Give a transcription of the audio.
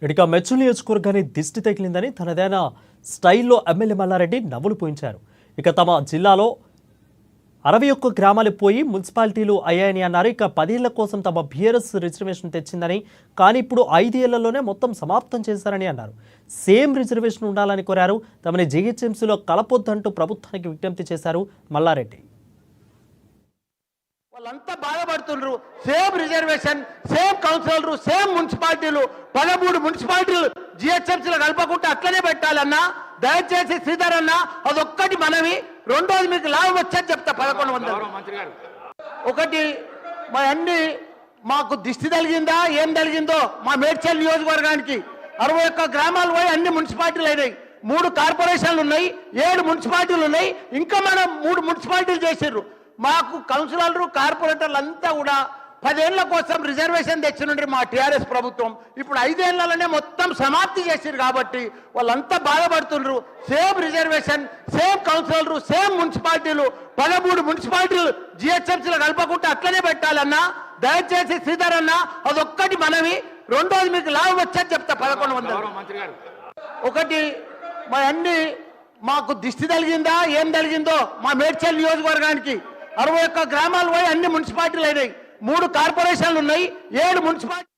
ఇక మెచ్చుల్ నియోజకవర్గాన్ని దిష్టి తగిలిందని తనదైన స్టైల్లో ఎమ్మెల్యే మల్లారెడ్డి నవ్వులు పోయించారు. ఇక తమ జిల్లాలో 61 గ్రామాలు పోయి మున్సిపాలిటీలు అయ్యాయని అన్నారు. ఇక 10 ఏళ్ల కోసం తమ బీఆర్ఎస్ రిజర్వేషన్ తెచ్చిందని, కానీ ఇప్పుడు 5 ఏళ్లలోనే మొత్తం సమాప్తం చేశారని అన్నారు. సేమ్ రిజర్వేషన్ ఉండాలని కోరారు. తమని జీహెచ్ఎంసీలో కలపొద్దంటూ ప్రభుత్వానికి విజ్ఞప్తి చేశారు మల్లారెడ్డి. వాళ్ళంతా బాధపడుతున్నారు. సేమ్ రిజర్వేషన్, సేమ్ కౌన్సిలర్లు, సేమ్ మున్సిపాలిటీలు, 13 మున్సిపాలిటీలు జిహెచ్ఎంసీలో కలపకుండా అట్లనే పెట్టాలన్నా దయచేసి శ్రీధర్ అన్న అదొక్కటి మనవి. రెండోది మీకు లాభం వచ్చని చెప్తా. 1100 ఒకటి మా అన్ని మాకు దిష్టి తగిలిందా ఏం తగిలిందో మా మేడ్చల్ నియోజకవర్గానికి 61 గ్రామాలు పోయి అన్ని మున్సిపాలిటీలు అయినాయి. 3 కార్పొరేషన్లు ఉన్నాయి, 7 మున్సిపాలిటీలు ఉన్నాయి. ఇంకా మనం 3 మున్సిపాలిటీలు చేసిర్రు. మాకు కౌన్సిలర్లు కార్పొరేటర్లు అంతా కూడా 10 ఏళ్ల కోసం రిజర్వేషన్ తెచ్చినండి మా టీఆర్ఎస్ ప్రభుత్వం. ఇప్పుడు 5 ఏళ్లలోనే మొత్తం సమాప్తి చేసిరు కాబట్టి వాళ్ళంతా బాధపడుతున్నారు. సేమ్ రిజర్వేషన్, సేమ్ కౌన్సిలర్లు, సేమ్ మున్సిపాలిటీలు, 13 మున్సిపాలిటీలు జిహెచ్ఎంసీలో కలపకుండా అట్లనే పెట్టాలన్నా దయచేసి శ్రీధర్ అన్న అదొక్కటి మనవి. రెండోది మీకు లాభం వచ్చని చెప్తా. 1100 ఒకటి మా అన్ని మాకు దిష్టి తగిలిందా ఏం తగిలిందో మా మేడ్చల్ నియోజకవర్గానికి 61 గ్రామాలు పోయి అన్ని మున్సిపాలిటీలు అయినాయి. 3 కార్పొరేషన్లు ఉన్నాయి, 7 మున్సిపాలిటీ